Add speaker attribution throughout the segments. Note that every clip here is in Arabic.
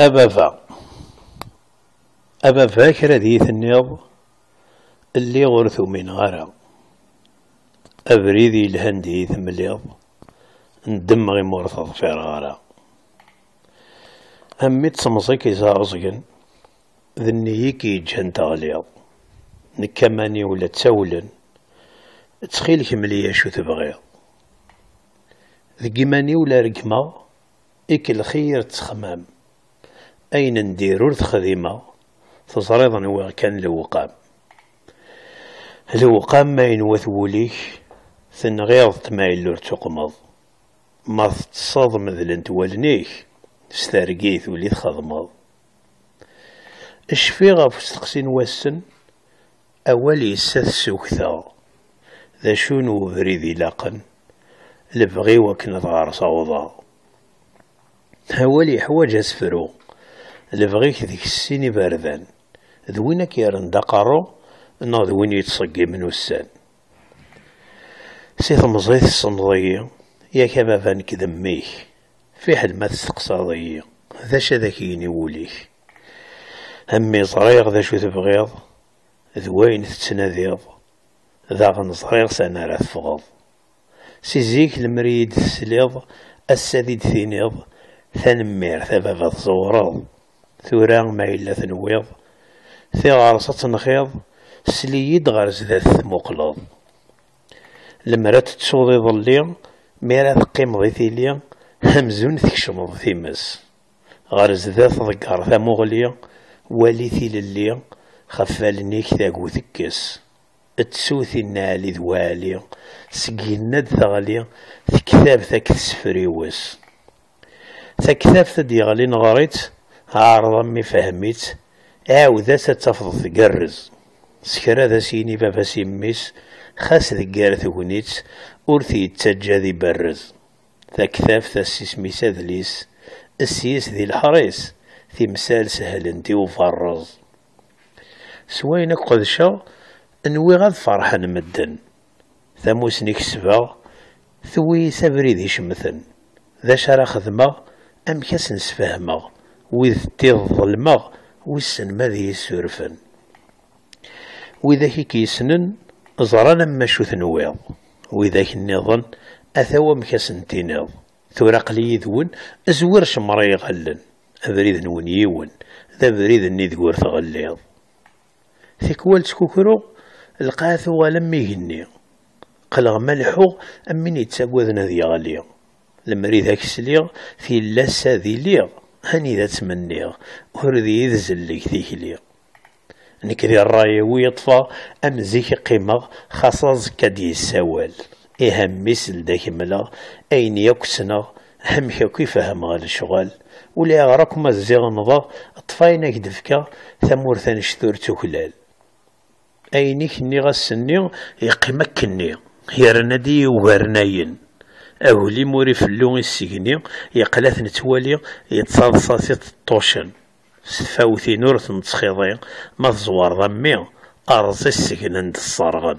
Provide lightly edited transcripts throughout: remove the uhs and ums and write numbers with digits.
Speaker 1: أبافا أبافا كرا ديث النيض اللي غرثو من غرا أبريدي الهندي ثمليض ندم غي مرثض في غرا أمي تصمصيكي زارزقن ذنيكي جهن تغليض نكماني ولا تسولن تخيلك مليا شو تبغيض ذقماني ولا رقمة إك الخير تخمام أين ندير ور تخديمة تزريض نوغ كان الوقام ما ينوث وليك ثنغيض تمايل لور تقمض ما تصاد مذلنت والنيك ستارقيث ولي تخضمض الشفي غاف ستقسين واسن أولي سث سوكثا ذا شونو بريدي لاقن لبغي وكن ضغار صوضا أولي حواج أسفرو لبغيك ذيك السيني باردان ذوينك يارن دقارو ناض وين يتصقي من وسان سي ثمزيث الصنضية يا كبابان كذميك في حد ما تستقصاضية ذا شذاكيني وليك همي صريغ ذا شو تبغيض ذوين تتناذيض ذا غنصريغ سانا راه تفغض سي زيك المريد تسليض السديد ثينيض ثنمير ثبابا تزورض ثورا ما إلا ثنويض ثي غارصة تنخيض سليد غارز ذات مقلض لما تتسوضي ظلي ميرا تقيم ضي ثيليا همزون تكشمض ثيمس غارز ذات ضقار ثا مغليا والي ثيل اللي خفالنيك ثاقو ثكس تسوثي النالي ذوالي سقينا ثغلي ثكثاب ثاك سفريوس ثكثاب ثدي غالي نغريت عارضا مي فهميت عاوذا ستفض تقرز سكرا ذا سيني بابا سيميس خاس ذقار ثونيت ورثي يتسجى ذي برز ثكثاب ثسيس ميسا ذليس السيس ذي الحريس في مسال سهل انتي وفرز سوينك قدشا انوي غاد فرحان مدن ثموسني كسبا ثوي سبري ذي شمثن ذا شرا خدمة ام كاس نسفهمه وذ تيض ظلمه ويسن ماذي يسورفن وذاك كيسنن زرانا ما شو ثنويض وذاك النظن اثوا مكاس نتينيض ثورا قلي ذون ازور شمري غلن أبريد نون يون ذا بريد ني ذكور تغليض ثكوال تكوكرو القاثو ولم يهني قلغ ملحو أمين يتساقوذنا ذي غاليا لما ريد هاك السليغ في اللاسة ذي ليغ هاني ذا تمنيغ وردي يذزلك ذيك ليغ نكذي الراية ويطفى أم زيك قيمة خاصة زكا دي السوال إهم مثل داك ملا أين يكسنا هم حكي فهم غال الشغال ولا غراك ما الزيغ نضا طفاينك دفكا ثمورثان شثور تكلال أينيك ني غسني يقيمك كني يرندي وغرناين أولي موري فلو السجني يقلاث نتوالي يتصاصاصي الطوشن سفاوثي نور تنتسخيضي ما تزوار ضمي أرزي السجن عند الصارغن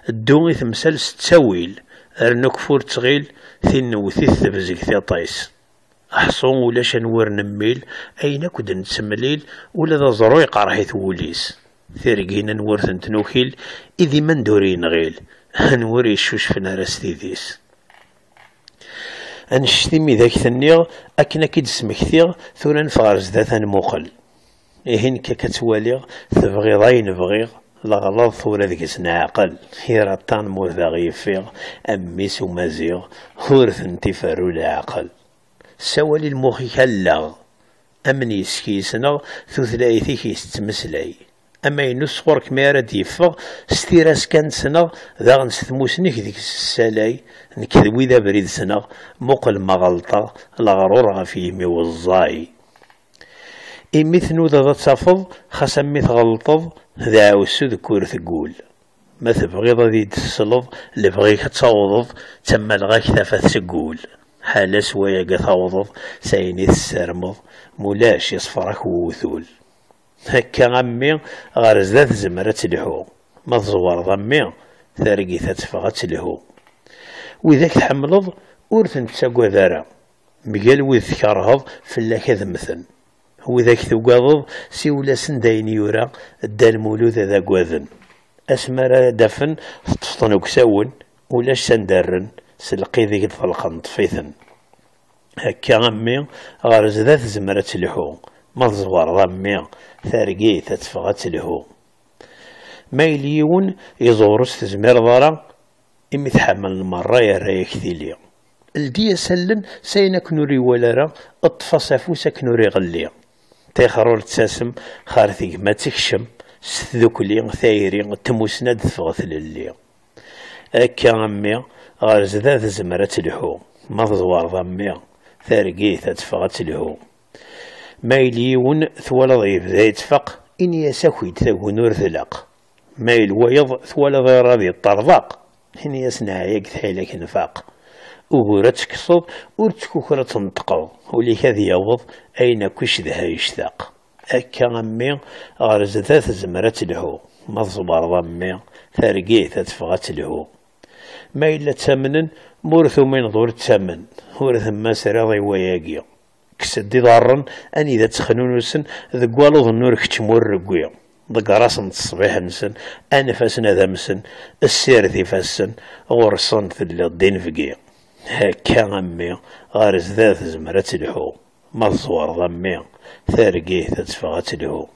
Speaker 1: الدوغي تمثال ستاويل رنو كفور تغيل ثنوثي الثبزك ثي طايس أحصون ولا شنور نميل أين كد نتسمليل ولا ذا زرو يقرحي ثوليس ثيرقينا نورثن تنوكيل إذي من دورين غيل هنوري الشوش في نارس ذيس أنشتمي ذاك ثنيغ أكنا كيد سمكثيغ ثورا نفغرز ذات نموقل إهين كتواليغ تبغي ضاي نبغيغ لغلط ثورا ذيك سنعقل هيراتان مور ذا غيفيغ أميس ومازيغ هورث انتفارو العقل سوالي المخي كاللغ أمن يسكيسنا ثلاثي كيستمسلاي أما ينصور كميرا ديفغ ستيراس كانت سنة ذا غنستموسنيك ديك السلاي نكذوي ذا بريد سنة مقل مغلطة لغرور غفيمي والزاي إمثنو ذا تفض خاص أمي تغلطض ذا عوسو ذكور ثقول ما تبغي ذا دي تسلض لبغيك تصوضض تما لغاك ثافت سقول حالا سوايا قثوضض سايني تسرمض مولاش يصفرك ووثول هكا غمي غارز ذات زمرة تلحو ما تزوار ضمي ثارقي تتفغى تلحو وإذاك تحملض ورثن تساقوا ذارا مقال وذ تكرهض فلاك هذا مثل وذاك تقاضض سيولا سندين يورا دا المولود ذا قواذن أسمر دفن تطفطن وكساون ولاش سندرن سلقي ذيك الفلقن طفيثن هكا غمي غرز ذات زمرة لحو مظوار غمي ثارقي تتفغت لهو ما يليون يزورس تزمير ضرا إمي تحمل المرة يا رايك ثيلي الديا سلن سينك نوري ولارا اطفص فوسك نوري غلي تيخرور تساسم خارثيك ما تكشم ستذوكلي ثايري تموسنا دفغت للي أكا غمي غرز ذات زمرة لحو مظوار ضمي ثارقي تتفغت لهو ما يليون ثوال ضيف ذا يتفق إني يساكويد ثاقون ثلاق ما يلويض ثوال ضي راضي الطرضاق إني يسنعيك ثحيلك نفاق وقورة تكصد ورتكوكرة تنطقو وليك هذي يوض أين كش ذا يشتاق أكا غمي غرز ذات زمرة لهو مظبر ضمي ثارقي تتفغت لهو ما إلا تامنن مورثو من ضور تامن ورث ما سراضي وياقيا كسدي ضارن أني ذا تخنونوسن ذقوالو ظنور كتمور رقويا ضقراسن الصبيح نسن أنفاسن هذا مسن السير ذي فاسن غرصن في الدين فقيا هكا غمي غارز ذات زمرة لحو مظوار ضمي ثارقيه تتفغت لهو